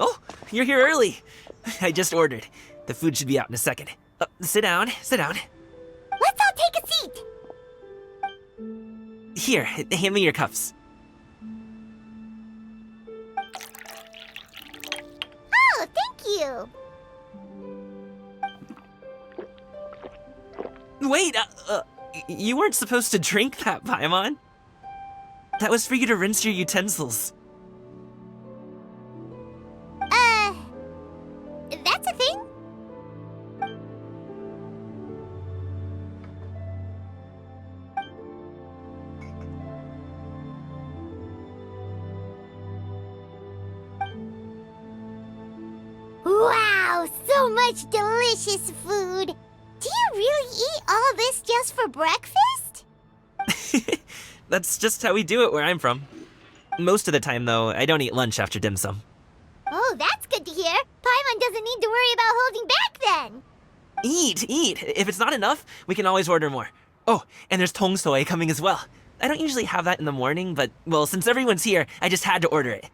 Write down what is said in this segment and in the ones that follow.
Oh, you're here early. I just ordered. The food should be out in a second. Sit down, sit down. Let's all take a seat. Here, hand me your cups. Oh, thank you. Wait, you weren't supposed to drink that, Paimon. That was for you to rinse your utensils. That's a thing? Wow, so much delicious food. Do you really eat all this just for breakfast? That's just how we do it where I'm from. Most of the time, though, I don't eat lunch after dim sum. Oh, that's good to hear. Paimon doesn't need to worry about holding back then. Eat! If it's not enough, we can always order more. Oh, and there's tong soy coming as well. I don't usually have that in the morning, but, well, since everyone's here, I just had to order it.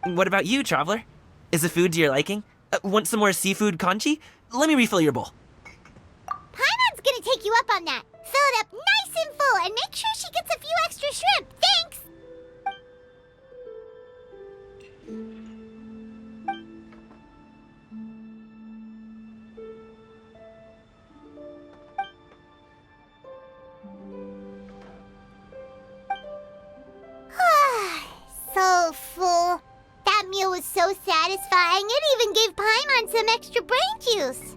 What about you, traveler? Is the food to your liking? Want some more seafood congee? Let me refill your bowl. Paimon's gonna take you up on that. Fill it up nice and full and make sure she gets a few extra shrimp. Thanks! So full. That meal was so satisfying, it even gave Paimon some extra brain juice.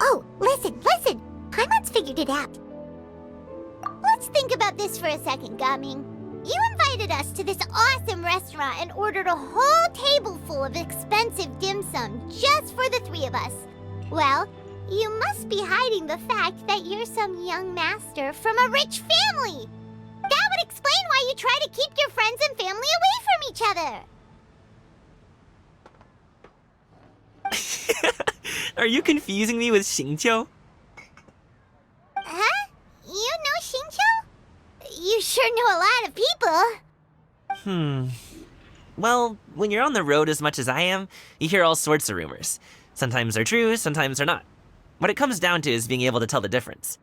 Oh, listen. Paimon's figured it out. Let's think about this for a second, Gaming. You invited us to this awesome restaurant and ordered a whole table full of expensive dim sum just for the three of us. Well, you must be hiding the fact that you're some young master from a rich family. That would explain why you try to keep your friends and family away from each other. Are you confusing me with Xingqiu? Huh? You know Xingqiu? You sure know a lot of people. Well, when you're on the road as much as I am, you hear all sorts of rumors. Sometimes they're true, sometimes they're not. What it comes down to is being able to tell the difference.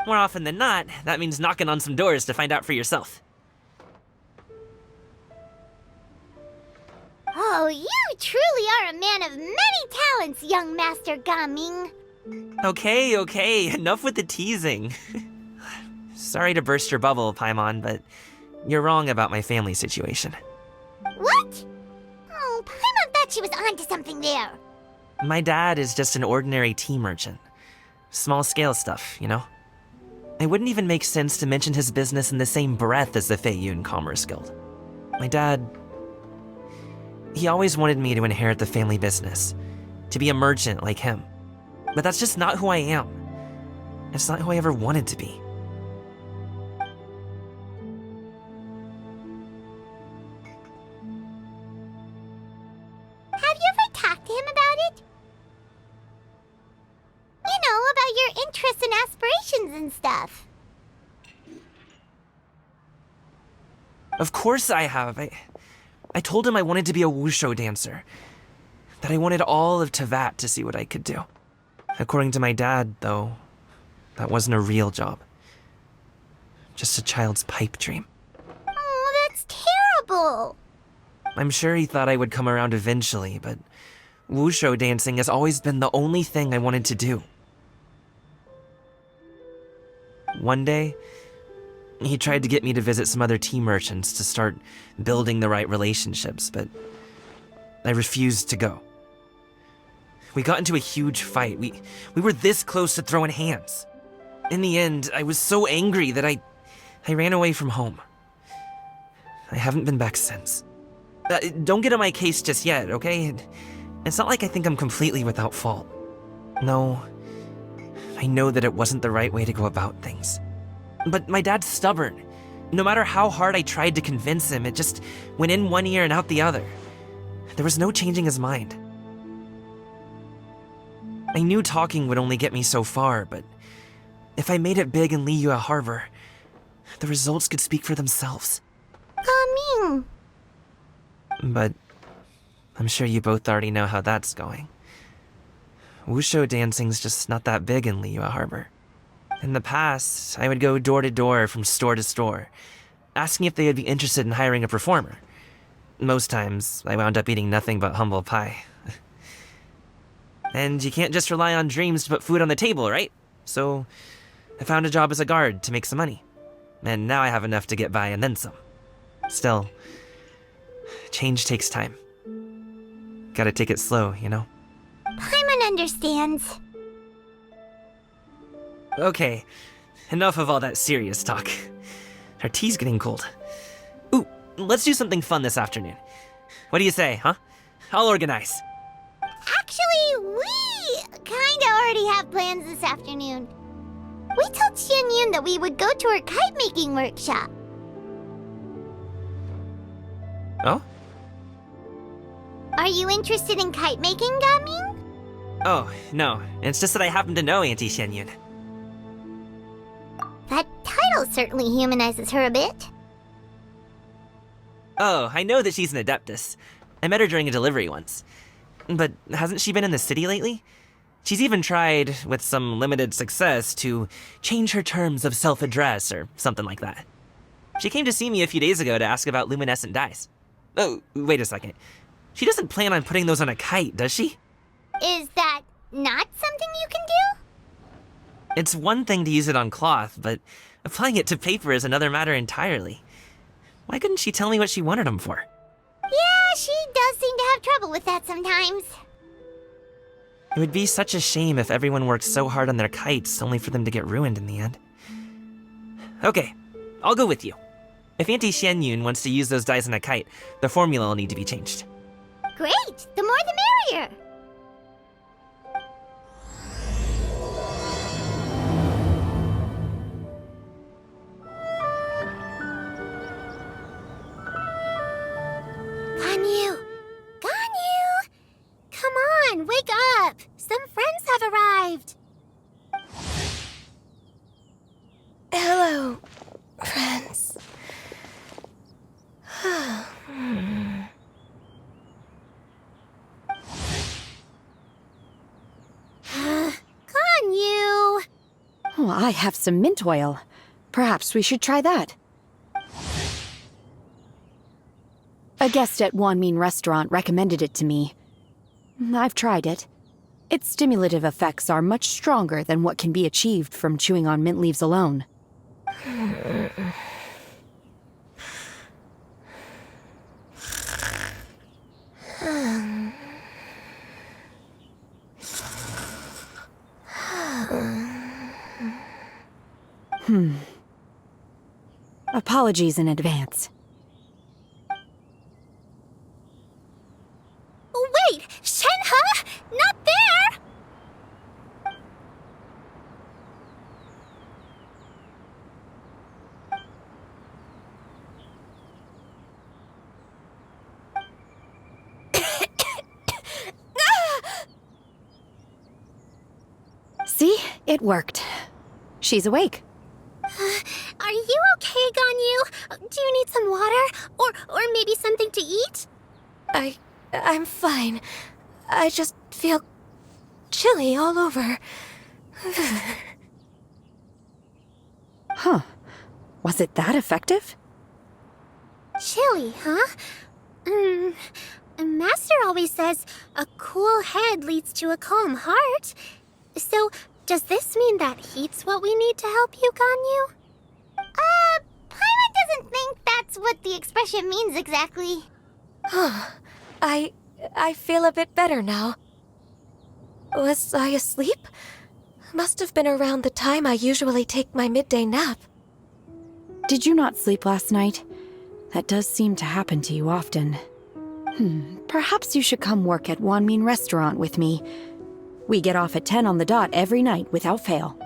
More often than not, that means knocking on some doors to find out for yourself. Oh, you truly are a man of many talents, young Master Gaming. Okay, enough with the teasing. Sorry to burst your bubble, Paimon, but you're wrong about my family situation. What? Oh, Paimon thought she was onto something there. My dad is just an ordinary tea merchant. Small-scale stuff, you know? It wouldn't even make sense to mention his business in the same breath as the Feiyun Commerce Guild. My dad... he always wanted me to inherit the family business, to be a merchant like him. But that's just not who I am. It's not who I ever wanted to be. Have you ever talked to him about it? You know, about your interests and aspirations and stuff. Of course I have. I told him I wanted to be a wushu dancer. That I wanted all of Tevat to see what I could do. According to my dad, though, that wasn't a real job. Just a child's pipe dream. Oh, that's terrible. I'm sure he thought I would come around eventually, but wushu dancing has always been the only thing I wanted to do. One day, he tried to get me to visit some other tea merchants to start building the right relationships, but I refused to go. We got into a huge fight. We were this close to throwing hands. In the end, I was so angry that I ran away from home. I haven't been back since. Don't get on my case just yet, okay? It's not like I think I'm completely without fault. No, I know that it wasn't the right way to go about things. But my dad's stubborn. No matter how hard I tried to convince him, it just went in one ear and out the other. There was no changing his mind. I knew talking would only get me so far, but if I made it big in Liyue Harbor, the results could speak for themselves. Gaming. But I'm sure you both already know how that's going. Wushu dancing's just not that big in Liyue Harbor. In the past, I would go door to door from store to store, asking if they would be interested in hiring a performer. Most times, I wound up eating nothing but humble pie. And you can't just rely on dreams to put food on the table, right? So, I found a job as a guard to make some money. And now I have enough to get by and then some. Still, change takes time. Gotta take it slow, you know? Paimon understands. Okay, enough of all that serious talk. Our tea's getting cold. Ooh, let's do something fun this afternoon. What do you say, huh? I'll organize. Actually, we kinda already have plans this afternoon. We told Xianyun that we would go to her kite-making workshop. Oh? Are you interested in kite-making, Gaming? Oh, no. It's just that I happen to know Auntie Xianyun. That title certainly humanizes her a bit. Oh, I know that she's an adeptus. I met her during a delivery once. But hasn't she been in the city lately? She's even tried, with some limited success, to change her terms of self-address or something like that. She came to see me a few days ago to ask about luminescent dyes. Oh, wait a second. She doesn't plan on putting those on a kite, does she? Is that not something you can do? It's one thing to use it on cloth, but applying it to paper is another matter entirely. Why couldn't she tell me what she wanted them for? Yeah, she does seem to have trouble with that sometimes. It would be such a shame if everyone worked so hard on their kites only for them to get ruined in the end. Okay, I'll go with you. If Auntie Xianyun wants to use those dyes on a kite, the formula will need to be changed. Great! The more the merrier! Ganyu! Ganyu! Come on, wake up! Some friends have arrived! Hello, friends. Ganyu! Oh, I have some mint oil. Perhaps we should try that. A guest at Wanmin Restaurant recommended it to me. I've tried it. Its stimulative effects are much stronger than what can be achieved from chewing on mint leaves alone. Apologies in advance. Wait! Shenhe? Not there! See? It worked. She's awake. Are you okay, Ganyu? Do you need some water? Or maybe something to eat? I'm fine. I just feel chilly all over. Huh. Was it that effective? Chilly, huh? Master always says a cool head leads to a calm heart. So, does this mean that heat's what we need to help you, Ganyu? Paimon doesn't think that's what the expression means exactly. I feel a bit better now. Was I asleep? Must have been around the time I usually take my midday nap. Did you not sleep last night? That does seem to happen to you often. Perhaps you should come work at Wanmin Restaurant with me. We get off at 10 on the dot every night without fail.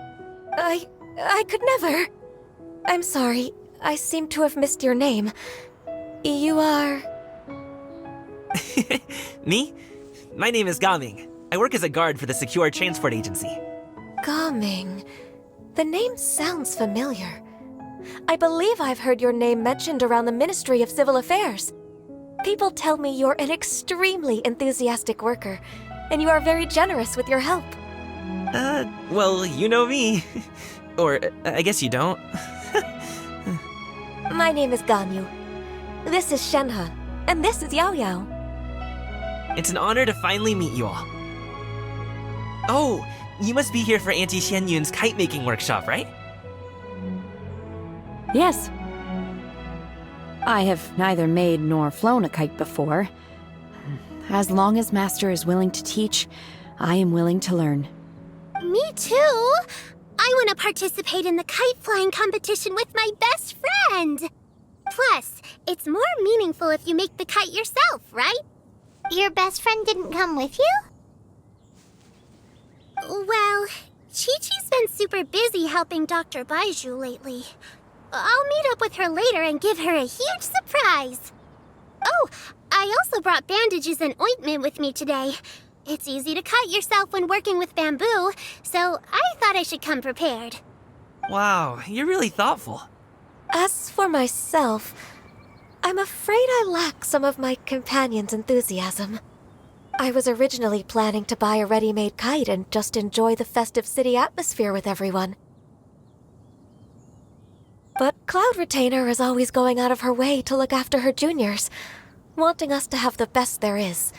I could never. I'm sorry. I seem to have missed your name. You are... Me? My name is Gaming. I work as a guard for the Secure Transport Agency. Gaming. The name sounds familiar. I believe I've heard your name mentioned around the Ministry of Civil Affairs. People tell me you're an extremely enthusiastic worker, and you are very generous with your help. Well, you know me. Or, I guess you don't. My name is Ganyu. This is Shenhe, and this is Yao Yao. It's an honor to finally meet you all. Oh, you must be here for Auntie Xianyun's kite-making workshop, right? Yes. I have neither made nor flown a kite before. As long as Master is willing to teach, I am willing to learn. Me too. I want to participate in the kite flying competition with my best friend. Plus, it's more meaningful if you make the kite yourself, right? Your best friend didn't come with you? Well, Chi-Chi's been super busy helping Dr. Baiju lately. I'll meet up with her later and give her a huge surprise. Oh, I also brought bandages and ointment with me today. It's easy to cut yourself when working with bamboo, so I thought I should come prepared. Wow, you're really thoughtful. As for myself, I'm afraid I lack some of my companion's enthusiasm. I was originally planning to buy a ready-made kite and just enjoy the festive city atmosphere with everyone. But Cloud Retainer is always going out of her way to look after her juniors, wanting us to have the best there is.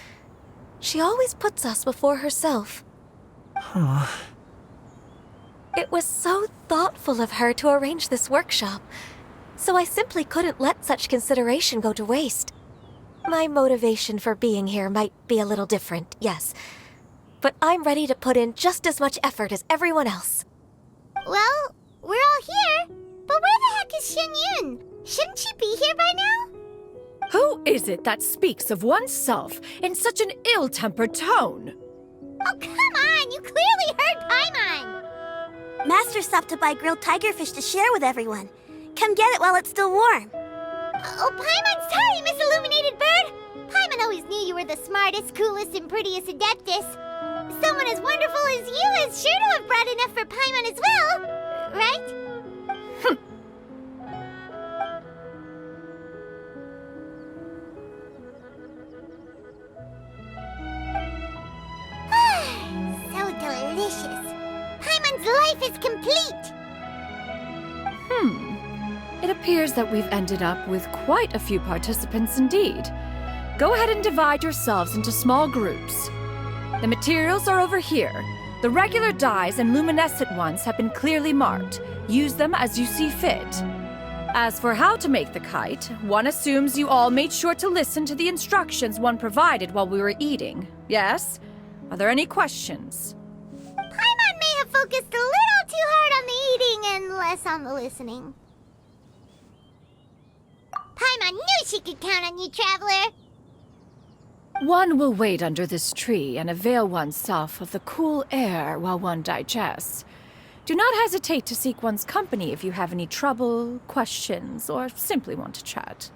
She always puts us before herself. Huh. It was so thoughtful of her to arrange this workshop, so I simply couldn't let such consideration go to waste. My motivation for being here might be a little different, yes, but I'm ready to put in just as much effort as everyone else. Well, we're all here, but where the heck is Xianyun? Shouldn't she be here by now? Who is it that speaks of oneself in such an ill-tempered tone? Oh, come on! You clearly heard Paimon! Master stopped to buy grilled tigerfish to share with everyone. Come get it while it's still warm. Oh, Paimon, sorry, Miss Illuminated Bird! Paimon always knew you were the smartest, coolest, and prettiest Adeptus. Someone as wonderful as you is sure to have brought enough for Paimon as well, right? So delicious. Paimon's life is complete. It appears that we've ended up with quite a few participants indeed. Go ahead and divide yourselves into small groups. The materials are over here. The regular dyes and luminescent ones have been clearly marked. Use them as you see fit. As for how to make the kite, one assumes you all made sure to listen to the instructions one provided while we were eating. Yes? Are there any questions? Paimon may have focused a little too hard on the eating and less on the listening. Paimon knew she could count on you, Traveler. One will wait under this tree and avail oneself of the cool air while one digests. Do not hesitate to seek one's company if you have any trouble, questions, or simply want to chat.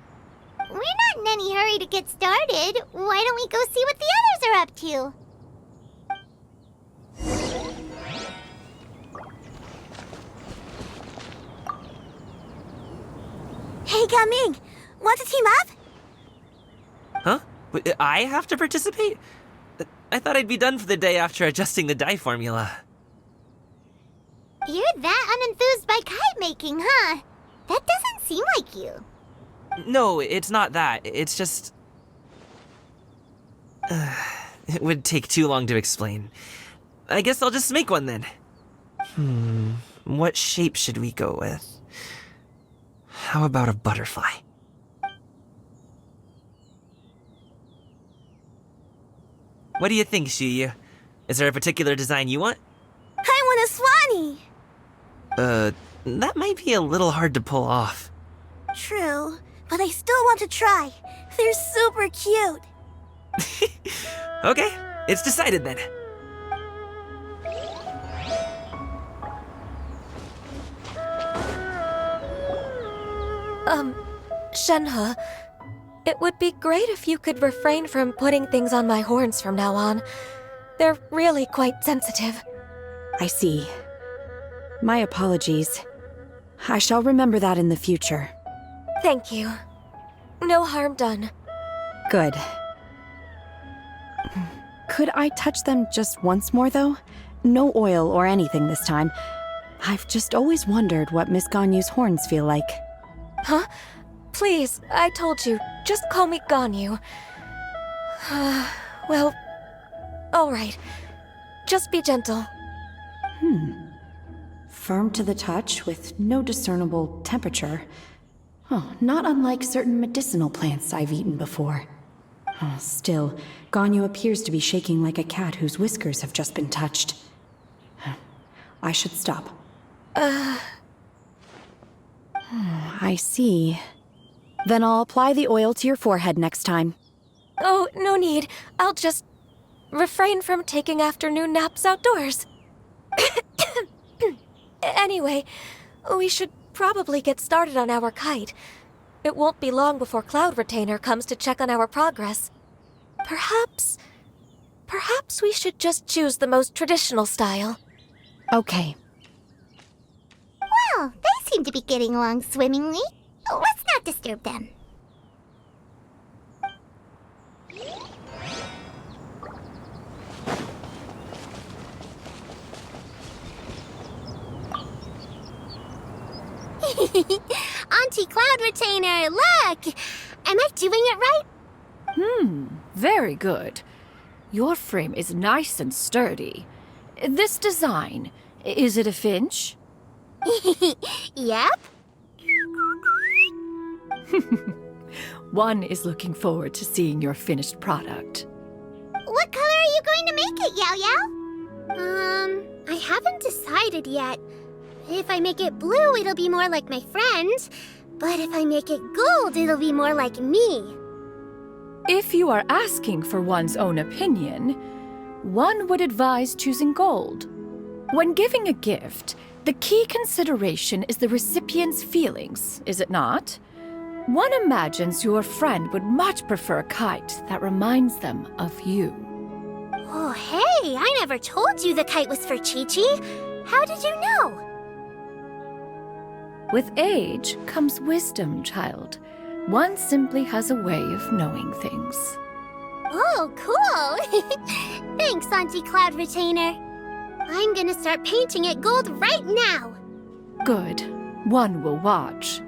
We're not in any hurry to get started. Why don't we go see what the others are up to? Hey, Gaming! Want to team up? Huh? I have to participate? I thought I'd be done for the day after adjusting the dye formula. You're that unenthused by kite making, huh? That doesn't seem like you. No, it's not that. It's just... it would take too long to explain. I guess I'll just make one then. What shape should we go with? How about a butterfly? What do you think, Shuyu? Is there a particular design you want? I want a swanee! That might be a little hard to pull off. True, but I still want to try. They're super cute. Okay, it's decided then. Shenhe, it would be great if you could refrain from putting things on my horns from now on. They're really quite sensitive. I see. My apologies. I shall remember that in the future. Thank you. No harm done. Good. Could I touch them just once more, though? No oil or anything this time. I've just always wondered what Miss Ganyu's horns feel like. Huh? Please, I told you. Just call me Ganyu. Well, alright. Just be gentle. Firm to the touch with no discernible temperature. Oh, not unlike certain medicinal plants I've eaten before. Oh, still, Ganyu appears to be shaking like a cat whose whiskers have just been touched. I should stop. I see. Then I'll apply the oil to your forehead next time. Oh, no need. I'll just refrain from taking afternoon naps outdoors. Anyway, we should probably get started on our kite. It won't be long before Cloud Retainer comes to check on our progress. Perhaps we should just choose the most traditional style. Okay. Well, they seem to be getting along swimmingly. Let's not disturb them. Auntie Cloud Retainer, look! Am I doing it right? Very good. Your frame is nice and sturdy. This design, is it a finch? Yep. One is looking forward to seeing your finished product. What color are you going to make it, Yao Yao? I haven't decided yet. If I make it blue, it'll be more like my friend. But if I make it gold, it'll be more like me. If you are asking for one's own opinion, one would advise choosing gold. When giving a gift, the key consideration is the recipient's feelings, is it not? One imagines your friend would much prefer a kite that reminds them of you. Oh, hey, I never told you the kite was for Chi-Chi. How did you know? With age comes wisdom, child. One simply has a way of knowing things. Oh, cool. Thanks, Auntie Cloud Retainer. I'm gonna start painting it gold right now. Good. One will watch.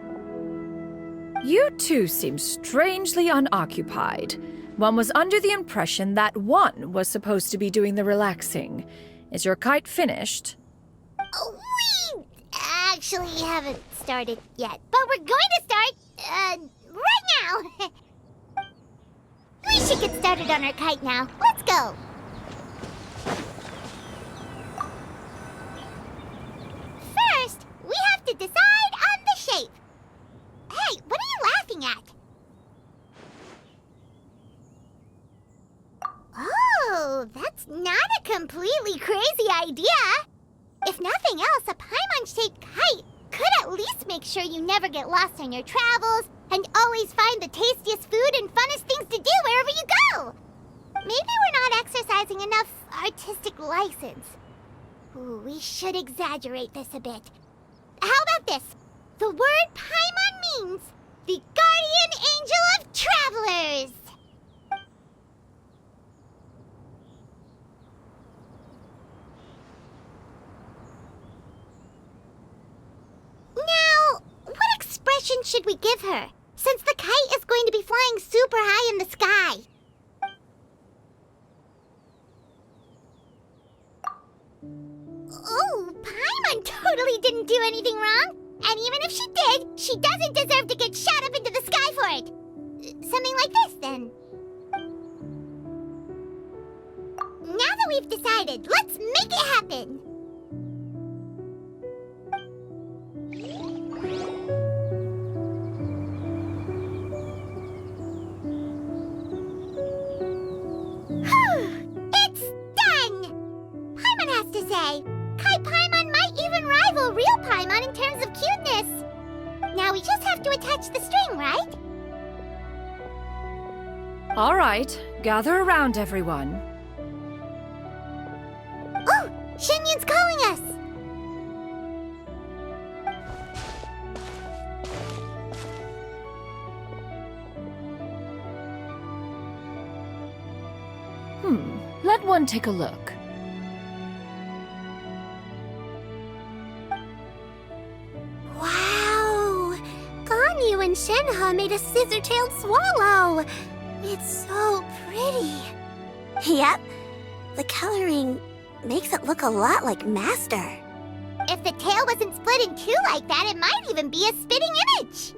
You two seem strangely unoccupied. One was under the impression that one was supposed to be doing the relaxing. Is your kite finished? We actually haven't started yet, but we're going to start, right now. We should get started on our kite now. Let's go. First, we have to decide on the shape. Hey, what are you laughing at? Oh, that's not a completely crazy idea. If nothing else, a Paimon-shaped kite could at least make sure you never get lost on your travels and always find the tastiest food and funnest things to do wherever you go. Maybe we're not exercising enough artistic license. Ooh, we should exaggerate this a bit. How about this? The word Paimon means the guardian angel of travelers. Now, what expression should we give her, since the kite is going to be flying super high in the sky? Oh, Paimon totally didn't do anything wrong. And even if she did, she doesn't deserve to get shot up into the sky for it. Something like this, then. Now that we've decided, let's make it happen. It's done! Paimon has to say, Kai Paimon might even rival real Paimon in terms of cuteness. Now we just have to attach the string, right? All right, gather around, everyone. Oh, Shenyun's calling us! Let one take a look. Wow! Ganyu and Shenhe made a scissor-tailed swallow! It's so pretty. Yep. The coloring makes it look a lot like Master. If the tail wasn't split in two like that, it might even be a spitting image.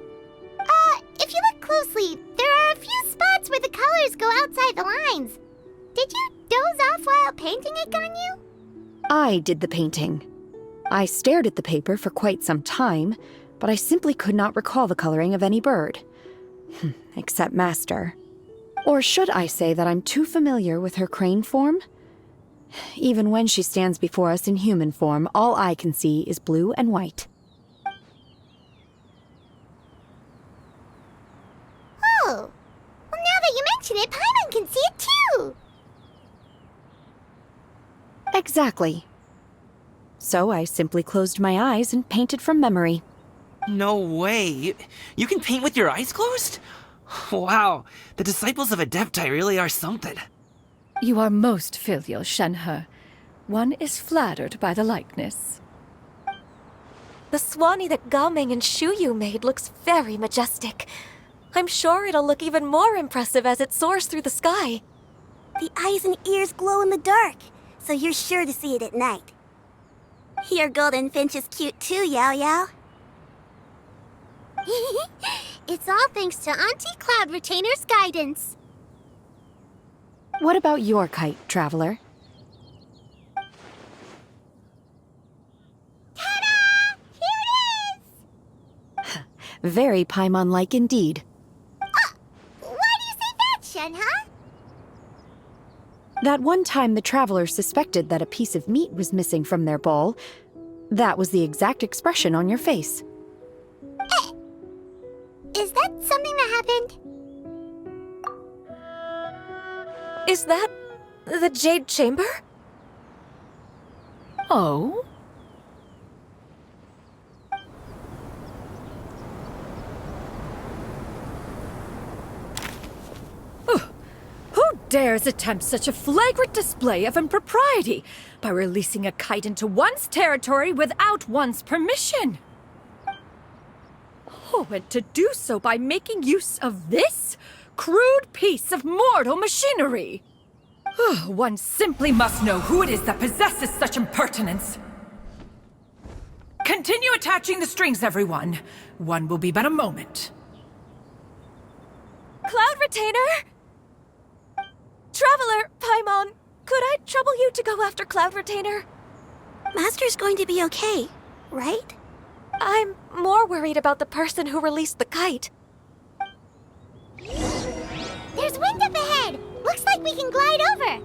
If you look closely, there are a few spots where the colors go outside the lines. Did you doze off while painting it, Ganyu? I did the painting. I stared at the paper for quite some time, but I simply could not recall the coloring of any bird. Except Master. Or should I say that I'm too familiar with her crane form? Even when she stands before us in human form, all I can see is blue and white. Oh, well, now that you mention it, Paimon can see it too! Exactly. So I simply closed my eyes and painted from memory. No way. You can paint with your eyes closed? Wow, the disciples of Adepti really are something. You are most filial, Shenhe. One is flattered by the likeness. The Swanee that Gaming and Shuyu made looks very majestic. I'm sure it'll look even more impressive as it soars through the sky. The eyes and ears glow in the dark, so you're sure to see it at night. Your golden finch is cute too, Yao Yao. It's all thanks to Auntie Cloud Retainer's guidance. What about your kite, Traveler? Ta-da! Here it is! Very Paimon-like indeed. Why do you say that, Shenhe? That one time the Traveler suspected that a piece of meat was missing from their bowl, that was the exact expression on your face. Is that something that happened? Is that the Jade Chamber? Oh? Who dares attempt such a flagrant display of impropriety by releasing a kite into one's territory without one's permission? Oh, and to do so by making use of this crude piece of mortal machinery. One simply must know who it is that possesses such impertinence. Continue attaching the strings, everyone. One will be but a moment. Cloud Retainer! Traveler, Paimon, could I trouble you to go after Cloud Retainer? Master's going to be okay, right? I'm more worried about the person who released the kite. There's wind up ahead! Looks like we can glide over!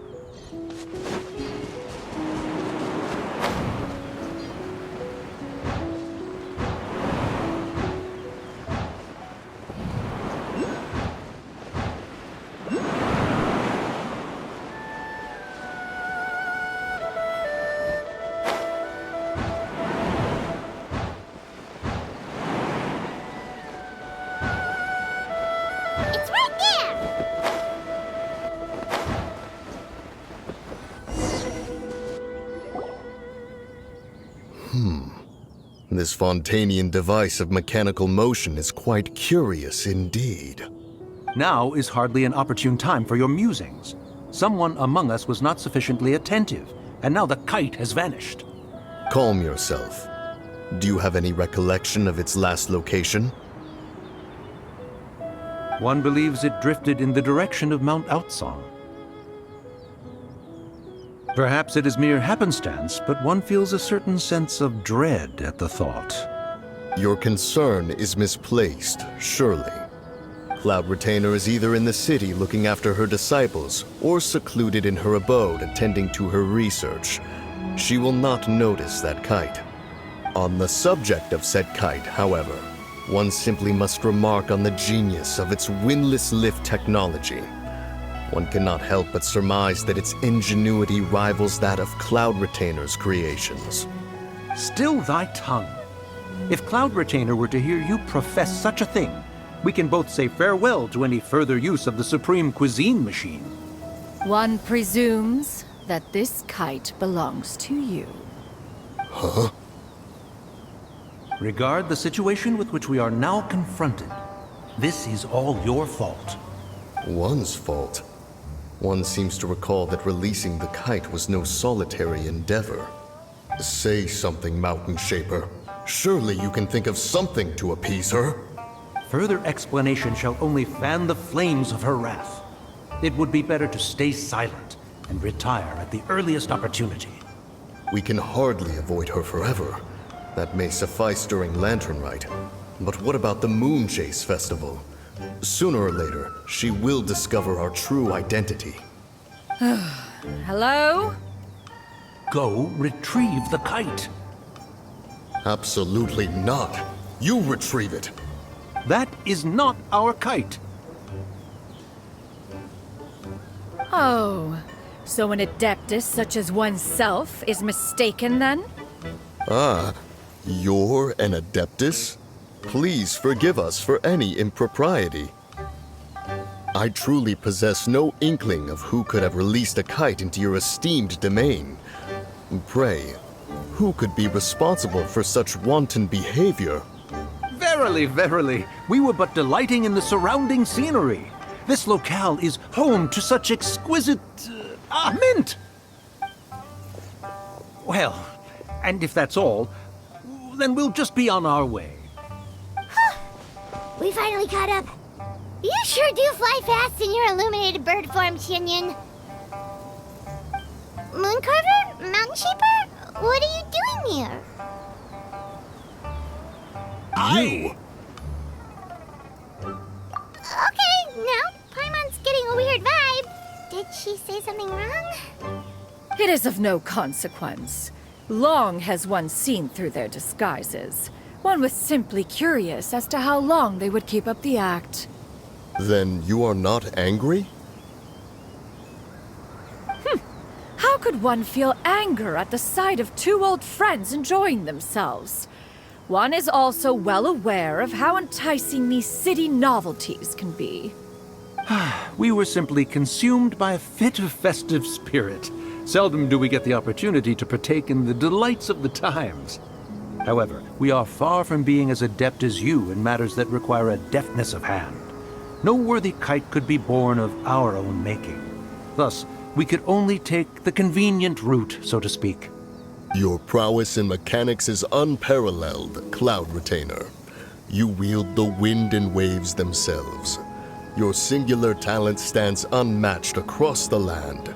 It's right there! This Fontanian device of mechanical motion is quite curious indeed. Now is hardly an opportune time for your musings. Someone among us was not sufficiently attentive, and now the kite has vanished. Calm yourself. Do you have any recollection of its last location? One believes it drifted in the direction of Mount Outsong. Perhaps it is mere happenstance, but one feels a certain sense of dread at the thought. Your concern is misplaced, surely. Cloud Retainer is either in the city looking after her disciples, or secluded in her abode attending to her research. She will not notice that kite. On the subject of said kite, however, one simply must remark on the genius of its windless lift technology. One cannot help but surmise that its ingenuity rivals that of Cloud Retainer's creations. Still thy tongue. If Cloud Retainer were to hear you profess such a thing, we can both say farewell to any further use of the Supreme Cuisine Machine. One presumes that this kite belongs to you. Huh? Regard the situation with which we are now confronted. This is all your fault. One's fault. One seems to recall that releasing the kite was no solitary endeavor. Say something, Mountain Shaper. Surely you can think of something to appease her. Further explanation shall only fan the flames of her wrath. It would be better to stay silent and retire at the earliest opportunity. We can hardly avoid her forever. That may suffice during Lantern Rite. But what about the Moon Chase Festival? Sooner or later, she will discover our true identity. Hello? Go retrieve the kite. Absolutely not. You retrieve it. That is not our kite. Oh, so an adeptus such as oneself is mistaken then? Ah, you're an Adeptus? Please forgive us for any impropriety. I truly possess no inkling of who could have released a kite into your esteemed domain. Pray, who could be responsible for such wanton behavior? Verily, verily, we were but delighting in the surrounding scenery. This locale is home to such exquisite... mint! Well, and if that's all, then we'll just be on our way. We finally caught up. You sure do fly fast in your illuminated bird form, Shinyan. Mooncarver? Mountain Shaper? What are you doing here? You! Okay, now Paimon's getting a weird vibe. Did she say something wrong? It is of no consequence. Long has one seen through their disguises. One was simply curious as to how long they would keep up the act. Then you are not angry? How could one feel anger at the sight of two old friends enjoying themselves? One is also well aware of how enticing these city novelties can be. We were simply consumed by a fit of festive spirit. Seldom do we get the opportunity to partake in the delights of the times. However, we are far from being as adept as you in matters that require a deftness of hand. No worthy kite could be born of our own making. Thus, we could only take the convenient route, so to speak. Your prowess in mechanics is unparalleled, Cloud Retainer. You wield the wind and waves themselves. Your singular talent stands unmatched across the land.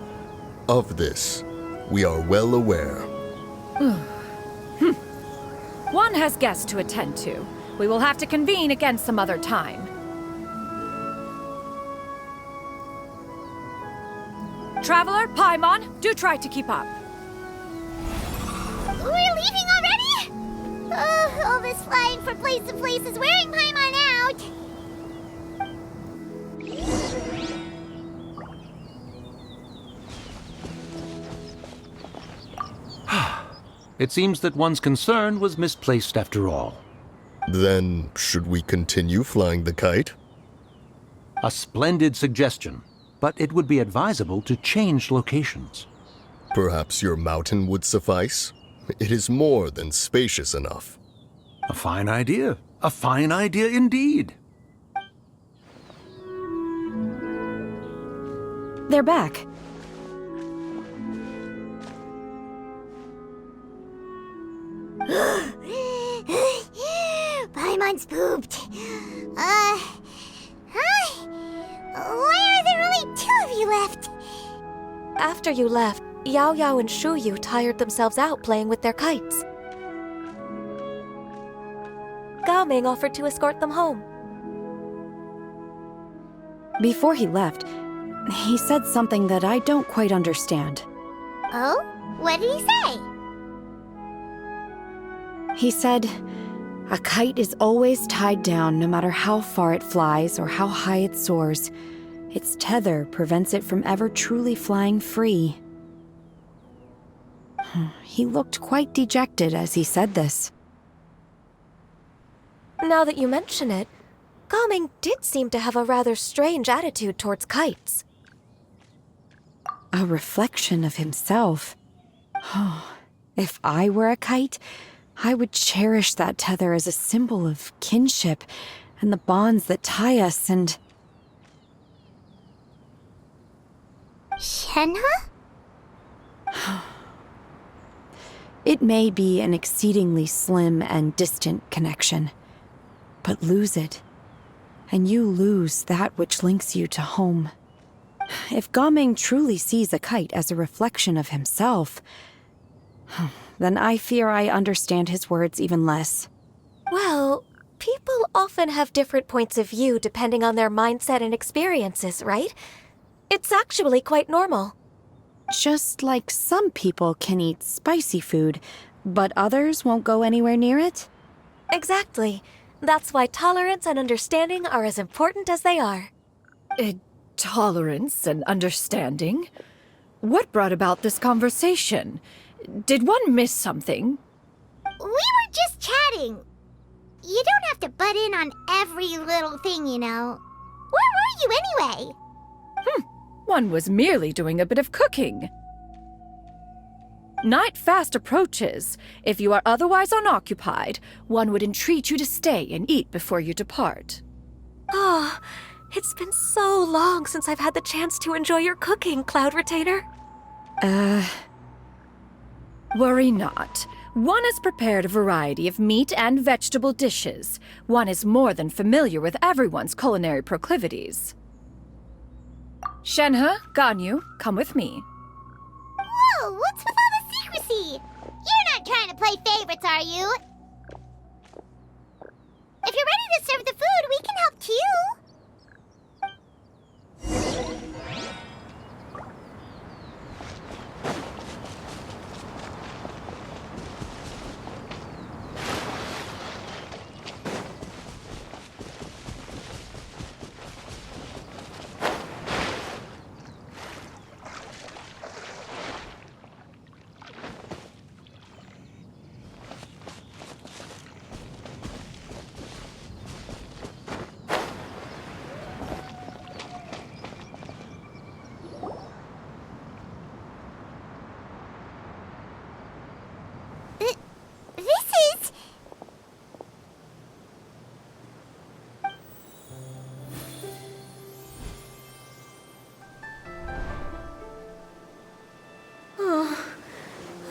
Of this, we are well aware. One has guests to attend to. We will have to convene again some other time. Traveler, Paimon, do try to keep up. We're leaving already? Oh, all this flying from place to place is wearing Paimon out. It seems that one's concern was misplaced after all. Then, should we continue flying the kite? A splendid suggestion, but it would be advisable to change locations. Perhaps your mountain would suffice? It is more than spacious enough. A fine idea. A fine idea indeed. They're back. Paimon's pooped. Hi. Why are there only two of you left? After you left, Yao Yao and Shu Yu tired themselves out playing with their kites. Gao Ming offered to escort them home. Before he left, he said something that I don't quite understand. Oh? What did he say? He said, a kite is always tied down no matter how far it flies or how high it soars. Its tether prevents it from ever truly flying free. He looked quite dejected as he said this. Now that you mention it, Gao Ming did seem to have a rather strange attitude towards kites. A reflection of himself. Oh, if I were a kite, I would cherish that tether as a symbol of kinship and the bonds that tie us and... Shenhe? It may be an exceedingly slim and distant connection, but lose it, and you lose that which links you to home. If Gaming truly sees a kite as a reflection of himself, then I fear I understand his words even less. Well, people often have different points of view depending on their mindset and experiences, right? It's actually quite normal. Just like some people can eat spicy food, but others won't go anywhere near it? Exactly. That's why tolerance and understanding are as important as they are. Tolerance and understanding? What brought about this conversation? Did one miss something? We were just chatting. You don't have to butt in on every little thing, you know. Where were you anyway? One was merely doing a bit of cooking. Night fast approaches. If you are otherwise unoccupied, one would entreat you to stay and eat before you depart. Oh, it's been so long since I've had the chance to enjoy your cooking, Cloud Retainer. Worry not. One has prepared a variety of meat and vegetable dishes. One is more than familiar with everyone's culinary proclivities. Shenhe, Ganyu, come with me. Whoa, what's with all the secrecy? You're not trying to play favorites, are you? If you're ready to serve the food, we can help too.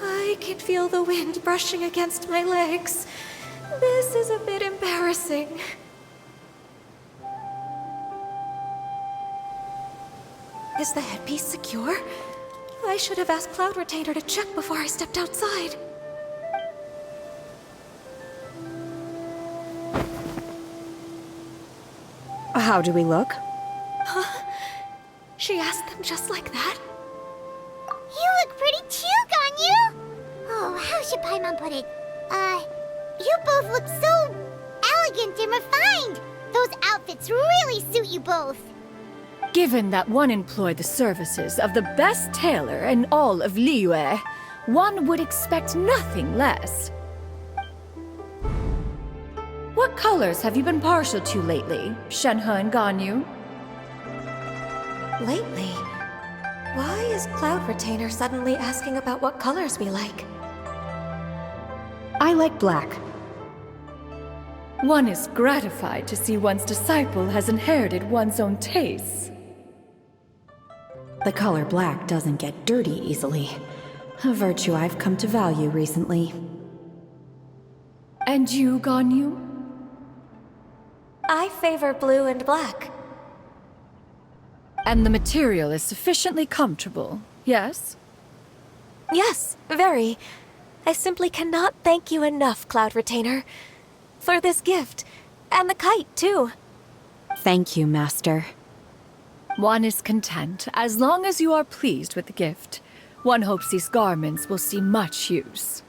I can feel the wind brushing against my legs. This is a bit embarrassing. Is the headpiece secure? I should have asked Cloud Retainer to check before I stepped outside. How do we look? She asked them just like that? You look pretty too, Ganyu! Oh, how should Paimon put it? You both look so elegant and refined! Those outfits really suit you both! Given that one employed the services of the best tailor in all of Liyue, one would expect nothing less. What colors have you been partial to lately, Shenhe and Ganyu? Lately? Why is Cloud Retainer suddenly asking about what colors we like? I like black. One is gratified to see one's disciple has inherited one's own tastes. The color black doesn't get dirty easily. A virtue I've come to value recently. And you, Ganyu? I favor blue and black. And the material is sufficiently comfortable, yes? Yes, very. I simply cannot thank you enough, Cloud Retainer. For this gift. And the kite, too. Thank you, Master. One is content as long as you are pleased with the gift. One hopes these garments will see much use.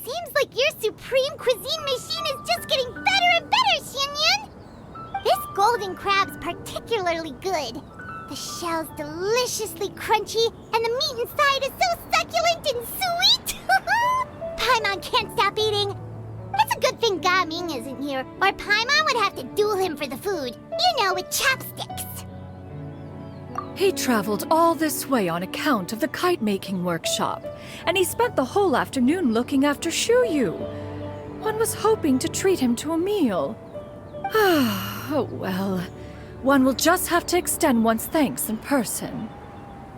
Seems like your supreme cuisine machine is just getting better and better, Xianyun! This golden crab's particularly good. The shell's deliciously crunchy, and the meat inside is so succulent and sweet! Paimon can't stop eating. It's a good good thing Gaming isn't here, or Paimon would have to duel him for the food. You know, with chopsticks. He traveled all this way on account of the kite-making workshop, and he spent the whole afternoon looking after Shuyu. One was hoping to treat him to a meal. Oh well. One will just have to extend one's thanks in person.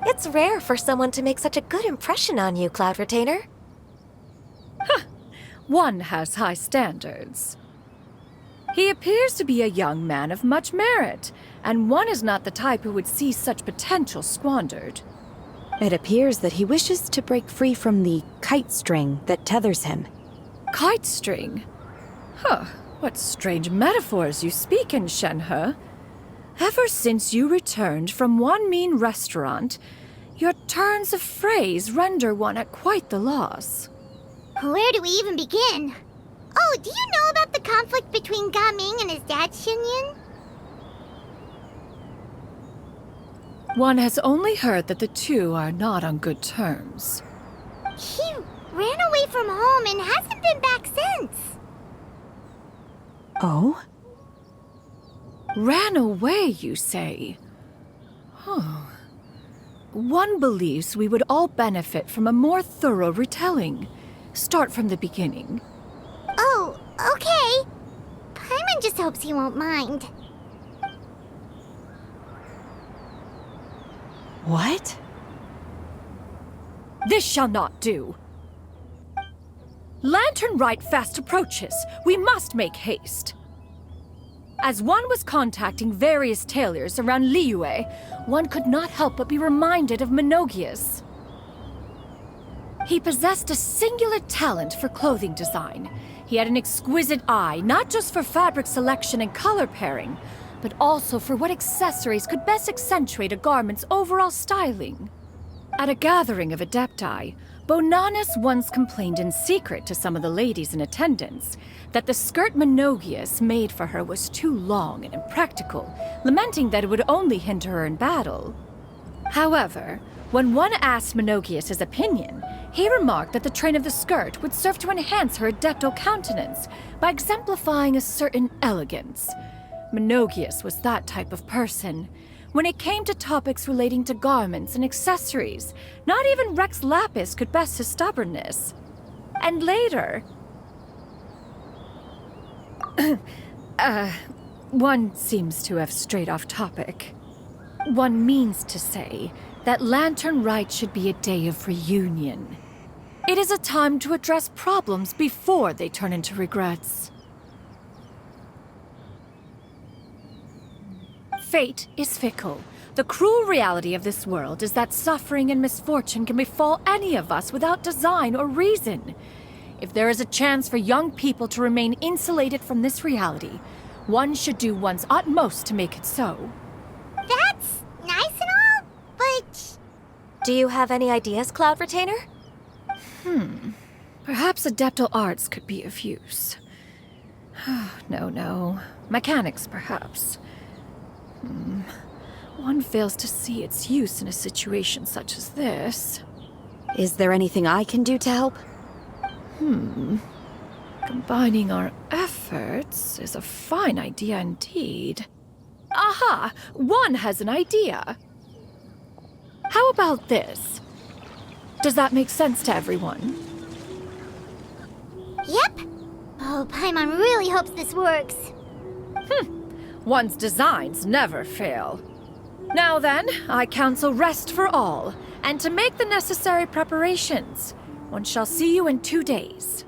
It's rare for someone to make such a good impression on you, Cloud Retainer. One has high standards. He appears to be a young man of much merit, and one is not the type who would see such potential squandered. It appears that he wishes to break free from the kite string that tethers him. Kite string? Huh, what strange metaphors you speak in, Shenhe. Ever since you returned from one mean restaurant, your turns of phrase render one at quite the loss. Where do we even begin? Oh, do you know about the conflict between Gaming and his dad, Xinyan? One has only heard that the two are not on good terms. He ran away from home and hasn't been back since. Oh? Ran away, you say? Oh. One believes we would all benefit from a more thorough retelling. Start from the beginning. Oh, okay. Paimon just hopes he won't mind. What? This shall not do. Lantern Rite fast approaches. We must make haste. As one was contacting various tailors around Liyue, one could not help but be reminded of Menogias. He possessed a singular talent for clothing design. He had an exquisite eye, not just for fabric selection and color pairing, but also for what accessories could best accentuate a garment's overall styling. At a gathering of Adepti, Bonanis once complained in secret to some of the ladies in attendance that the skirt Menogias made for her was too long and impractical, lamenting that it would only hinder her in battle. However, when one asked Menogias his opinion, he remarked that the train of the skirt would serve to enhance her adeptal countenance by exemplifying a certain elegance. Menogias was that type of person. When it came to topics relating to garments and accessories, not even Rex Lapis could best his stubbornness. And later... one seems to have strayed off topic. One means to say that Lantern Rite should be a day of reunion. It is a time to address problems before they turn into regrets. Fate is fickle. The cruel reality of this world is that suffering and misfortune can befall any of us without design or reason. If there is a chance for young people to remain insulated from this reality, one should do one's utmost to make it so. That's nice and all, but... Do you have any ideas, Cloud Retainer? Perhaps adeptal arts could be of use. No. Mechanics, perhaps. One fails to see its use in a situation such as this. Is there anything I can do to help? Combining our efforts is a fine idea indeed. Aha! One has an idea! How about this? Does that make sense to everyone? Yep. Oh, Paimon really hopes this works. One's designs never fail. Now then, I counsel rest for all, and to make the necessary preparations. One shall see you in 2 days.